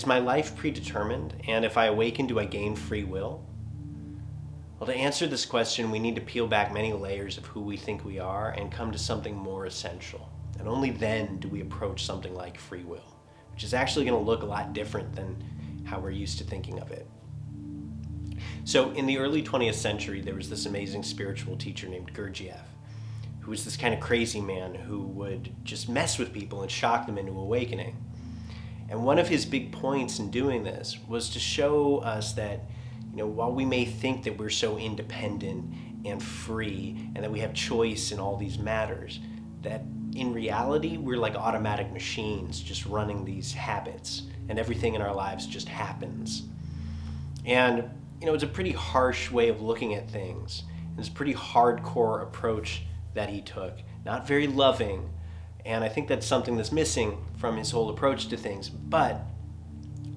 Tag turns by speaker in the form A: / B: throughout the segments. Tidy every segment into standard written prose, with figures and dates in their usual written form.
A: Is my life predetermined? And if I awaken, do I gain free will? Well, to answer this question, we need to peel back many layers of who we think we are and come to something more essential. And only then do we approach something like free will, which is actually going to look a lot different than how we're used to thinking of it. So in the early 20th century, there was this amazing spiritual teacher named Gurjeev, who was this kind of crazy man who would just mess with people and shock them into awakening. And one of his big points in doing this was to show us that, while we may think that we're so independent and free and that we have choice in all these matters, that in reality, we're like automatic machines just running these habits, and everything in our lives just happens. And, it's a pretty harsh way of looking at things. It's a pretty hardcore approach that he took, not very loving. And I think that's something that's missing from his whole approach to things. But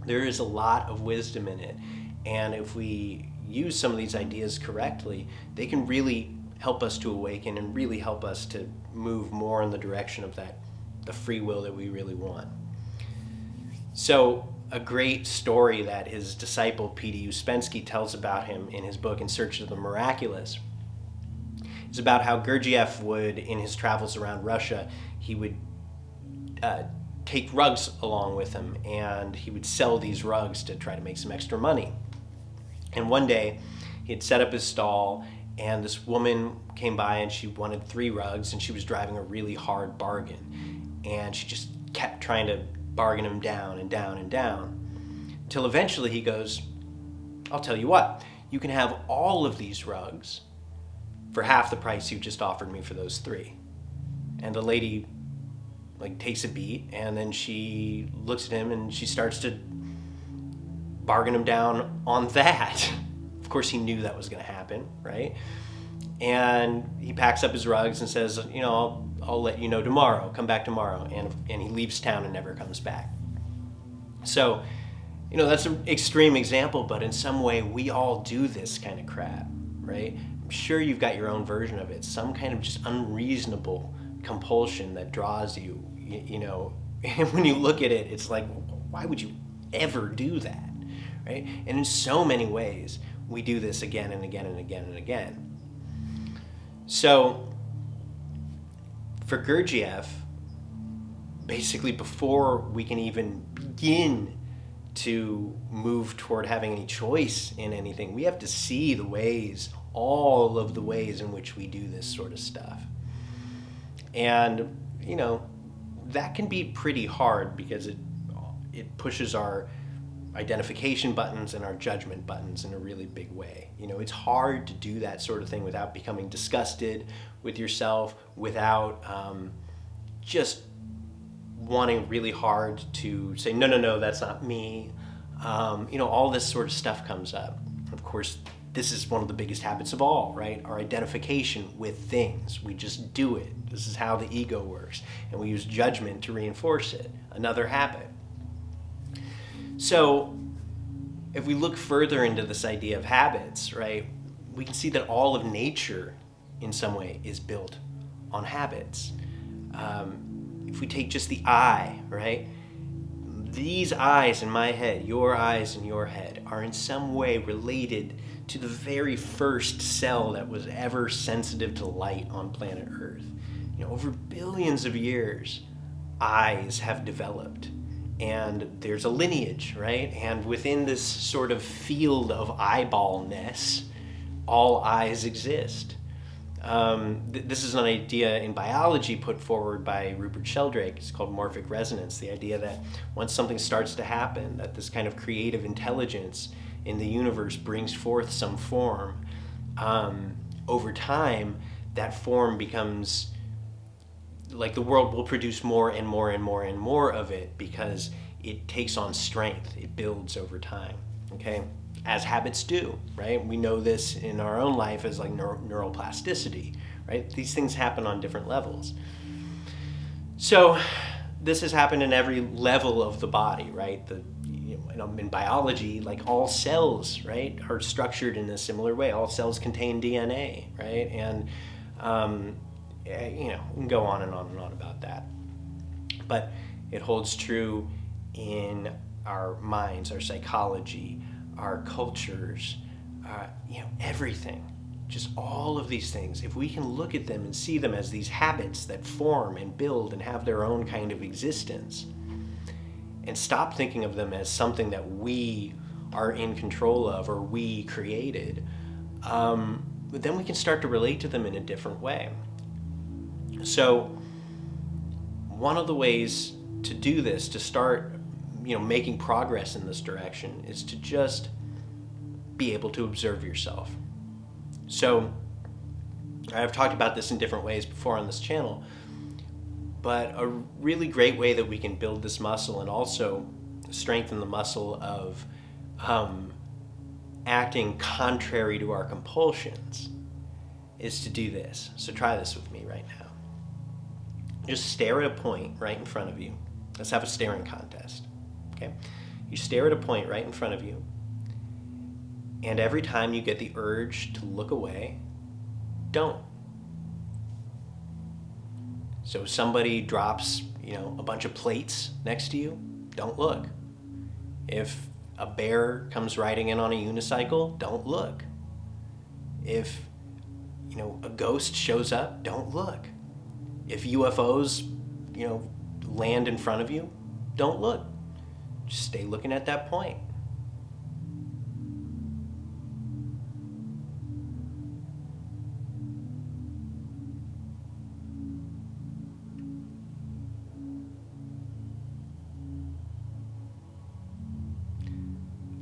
A: there is a lot of wisdom in it. And if we use some of these ideas correctly, they can really help us to awaken and really help us to move more in the direction of the free will that we really want. So a great story that his disciple P.D. Uspensky tells about him in his book In Search of the Miraculous is about how Gurdjieff would, in his travels around Russia, he would take rugs along with him, and he would sell these rugs to try to make some extra money. And one day, he had set up his stall, and this woman came by and she wanted 3 rugs, and she was driving a really hard bargain. And she just kept trying to bargain him down and down and down, until eventually he goes, I'll tell you what, you can have all of these rugs for half the price you just offered me for those 3. And the lady takes a beat, and then she looks at him and she starts to bargain him down on that. Of course, he knew that was going to happen, right? And he packs up his rugs and says, I'll let you know tomorrow. Come back tomorrow. And he leaves town and never comes back. So, that's an extreme example, but in some way, we all do this kind of crap, right? I'm sure you've got your own version of it. Some kind of just unreasonable compulsion that draws you, and when you look at it, it's like, why would you ever do that, right? And in so many ways, we do this again and again and again and again. So for Gurdjieff, basically before we can even begin to move toward having any choice in anything, we have to see all of the ways in which we do this sort of stuff. And, that can be pretty hard because it pushes our identification buttons and our judgment buttons in a really big way. It's hard to do that sort of thing without becoming disgusted with yourself, without just wanting really hard to say, no, that's not me. All this sort of stuff comes up. Of course, this is one of the biggest habits of all, right? Our identification with things. We just do it. This is how the ego works. And we use judgment to reinforce it. Another habit. So if we look further into this idea of habits, right, we can see that all of nature in some way is built on habits. If we take just the eye, right, these eyes in my head, your eyes in your head, are in some way related to the very first cell that was ever sensitive to light on planet Earth. Over billions of years, eyes have developed. And there's a lineage, right? And within this sort of field of eyeballness, all eyes exist. This is an idea in biology put forward by Rupert Sheldrake. It's called morphic resonance, the idea that once something starts to happen, that this kind of creative intelligence in the universe brings forth some form. Over time, that form becomes like the world will produce more and more and more and more of it because it takes on strength. It builds over time, okay? As habits do, right? We know this in our own life as like neuroplasticity, right? These things happen on different levels. So this has happened in every level of the body, right? In biology, like all cells, right, are structured in a similar way. All cells contain DNA, right? And we can go on and on and on about that. But it holds true in our minds, our psychology, our cultures, everything. Just all of these things. If we can look at them and see them as these habits that form and build and have their own kind of existence, and stop thinking of them as something that we are in control of or we created, then we can start to relate to them in a different way. So one of the ways to do this, to start making progress in this direction, is to just be able to observe yourself. So I've talked about this in different ways before on this channel, but a really great way that we can build this muscle and also strengthen the muscle of acting contrary to our compulsions is to do this. So try this with me right now. Just stare at a point right in front of you. Let's have a staring contest. Okay? You stare at a point right in front of you, and every time you get the urge to look away, don't. So if somebody drops, a bunch of plates next to you, don't look. If a bear comes riding in on a unicycle, don't look. If, a ghost shows up, don't look. If UFOs, land in front of you, don't look. Just stay looking at that point.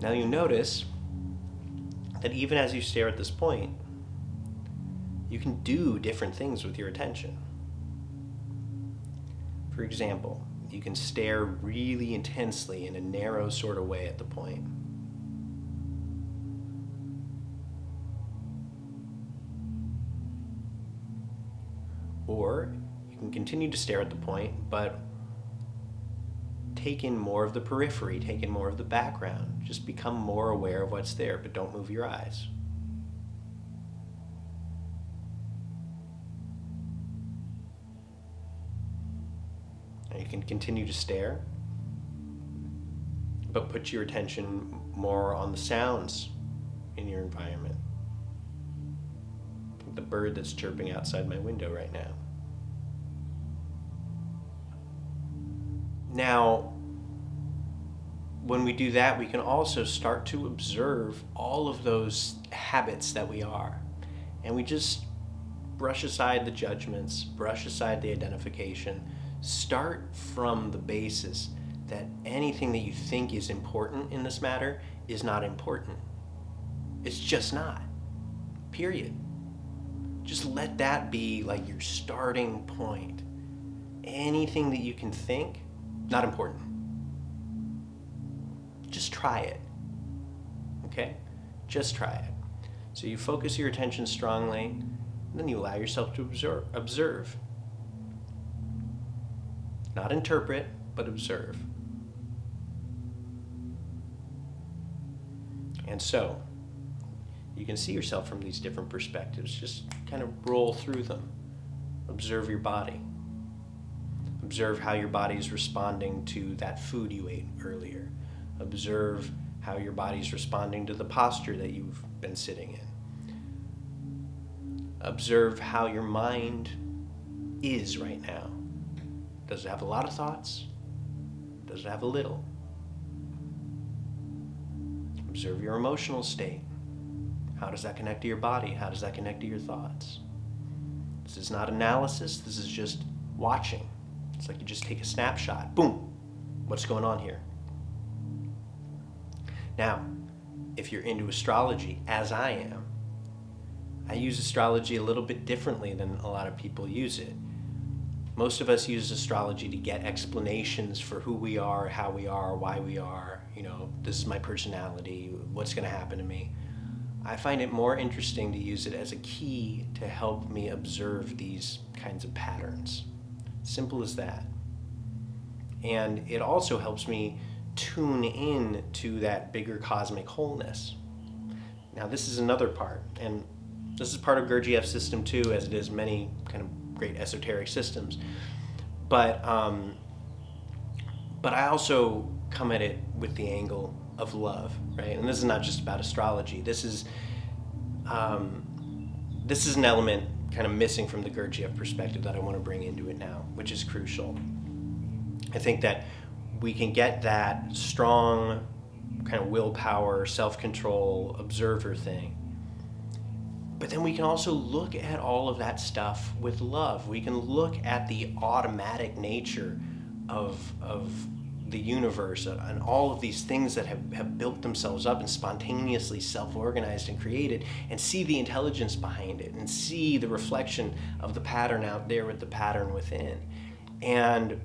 A: Now you notice that even as you stare at this point, you can do different things with your attention. For example, you can stare really intensely in a narrow sort of way at the point. Or you can continue to stare at the point, but take in more of the periphery, take in more of the background. Just become more aware of what's there, but don't move your eyes. Now you can continue to stare, but put your attention more on the sounds in your environment. The bird that's chirping outside my window right now. Now, when we do that, we can also start to observe all of those habits that we are. And we just brush aside the judgments, brush aside the identification, start from the basis that anything that you think is important in this matter is not important. It's just not. Period. Just let that be like your starting point. Anything that you can think, not important. Just try it. Okay? Just try it. So you focus your attention strongly, and then you allow yourself to observe. Not interpret, but observe. And so, you can see yourself from these different perspectives. Just kind of roll through them. Observe your body. Observe how your body is responding to that food you ate earlier. Observe how your body is responding to the posture that you've been sitting in. Observe how your mind is right now. Does it have a lot of thoughts? Does it have a little? Observe your emotional state. How does that connect to your body? How does that connect to your thoughts? This is not analysis. This is just watching. It's like you just take a snapshot. Boom. What's going on here? Now, if you're into astrology, as I am, I use astrology a little bit differently than a lot of people use it. Most of us use astrology to get explanations for who we are, how we are, why we are. This is my personality, what's going to happen to me. I find it more interesting to use it as a key to help me observe these kinds of patterns. Simple as that. And it also helps me tune in to that bigger cosmic wholeness. Now, this is another part, and this is part of Gurjeev's system too, as it is many kind of great esoteric systems. But I also come at it with the angle of love, right? And this is not just about astrology. This is an element kind of missing from the Gurjeev perspective that I want to bring into it now, which is crucial. I think that we can get that strong kind of willpower, self-control, observer thing. But then we can also look at all of that stuff with love. We can look at the automatic nature of the universe and all of these things that have built themselves up and spontaneously self-organized and created, and see the intelligence behind it and see the reflection of the pattern out there with the pattern within, and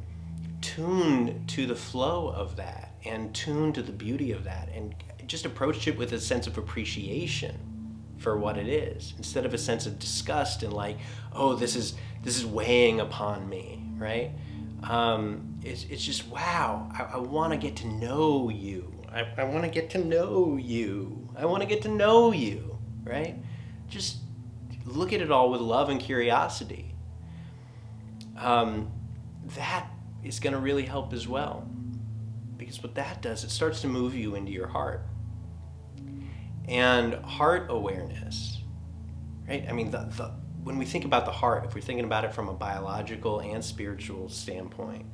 A: tune to the flow of that and tune to the beauty of that, and just approach it with a sense of appreciation for what it is, instead of a sense of disgust and like, oh, this is weighing upon me, right? It's just, wow, I want to get to know you. I want to get to know you. I want to get to know you, right? Just look at it all with love and curiosity. That is going to really help as well, because what that does, it starts to move you into your heart. And heart awareness, right? I mean, when we think about the heart, if we're thinking about it from a biological and spiritual standpoint,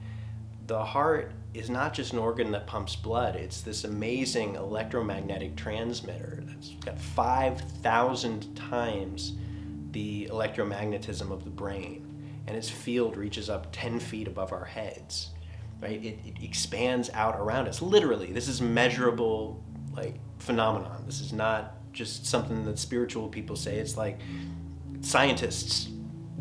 A: the heart is not just an organ that pumps blood. It's this amazing electromagnetic transmitter that's got 5,000 times the electromagnetism of the brain, and its field reaches up 10 feet above our heads, right? It expands out around us. Literally, this is measurable, like, phenomenon. This is not just something that spiritual people say. It's like scientists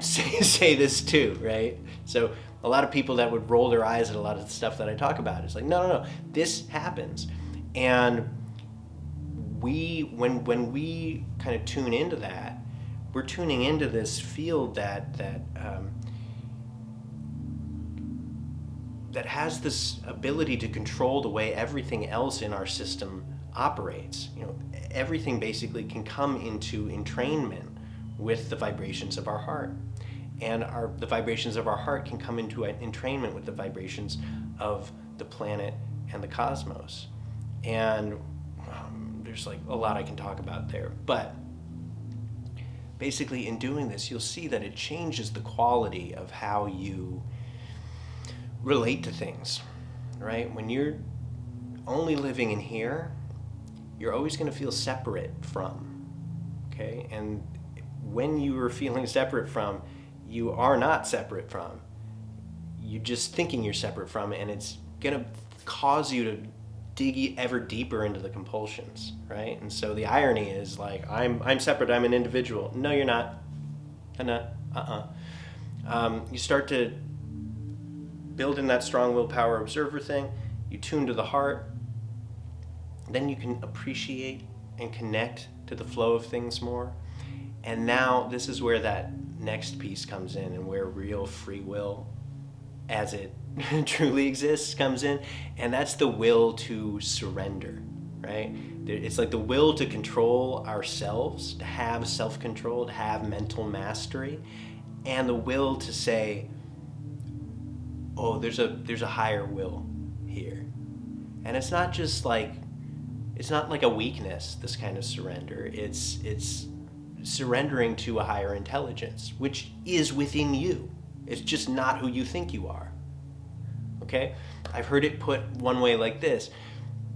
A: say this too, right? So a lot of people that would roll their eyes at a lot of the stuff that I talk about, it's like, no, this happens. And when we kind of tune into that, we're tuning into this field that has this ability to control the way everything else in our system operates. You know, everything basically can come into entrainment with the vibrations of our heart, and the vibrations of our heart can come into an entrainment with the vibrations of the planet and the cosmos. And there's like a lot I can talk about there, but basically in doing this, you'll see that it changes the quality of how you relate to things, right? When you're only living in here, you're always going to feel separate from, okay? And when you are feeling separate from, you are not separate from. You're just thinking you're separate from, and it's going to cause you to dig ever deeper into the compulsions, right? And so the irony is like, I'm separate, I'm an individual. No, you're not. I'm not. You start to build in that strong willpower observer thing. You tune to the heart. Then you can appreciate and connect to the flow of things more. And now this is where that next piece comes in, and where real free will, as it truly exists, comes in. And that's the will to surrender, right? It's like the will to control ourselves, to have self-control, to have mental mastery, and the will to say, oh, there's a higher will here. And it's not just like, it's not like a weakness, this kind of surrender. It's surrendering to a higher intelligence, which is within you. It's just not who you think you are. Okay? I've heard it put one way like this,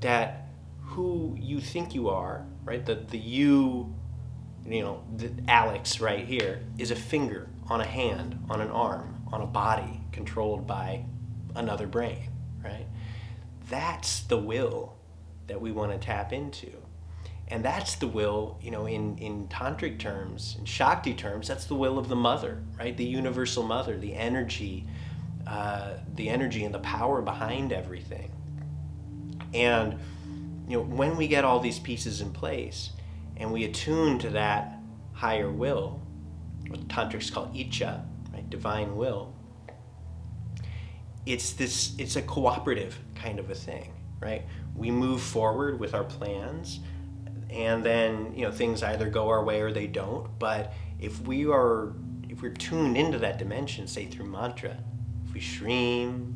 A: that who you think you are, right? The you know, the Alex right here, is a finger on a hand, on an arm, on a body controlled by another brain, right? That's the will that we want to tap into. And that's the will, you know, in tantric terms, in Shakti terms, that's the will of the mother, right? The universal mother, the energy and the power behind everything. And, you know, when we get all these pieces in place and we attune to that higher will, what tantrics call Icha, right? Divine will, it's a cooperative kind of a thing, right? We move forward with our plans, and then, you know, things either go our way or they don't. But if we're tuned into that dimension, say through mantra, if we shreem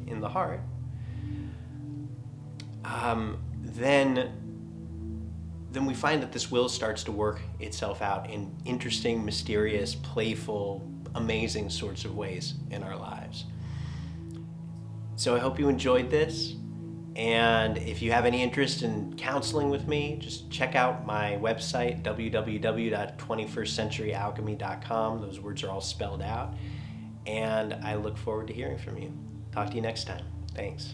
A: in the heart, then we find that this will starts to work itself out in interesting, mysterious, playful, amazing sorts of ways in our lives. So I hope you enjoyed this. And if you have any interest in counseling with me, just check out my website, www.21stcenturyalchemy.com. Those words are all spelled out. And I look forward to hearing from you. Talk to you next time. Thanks.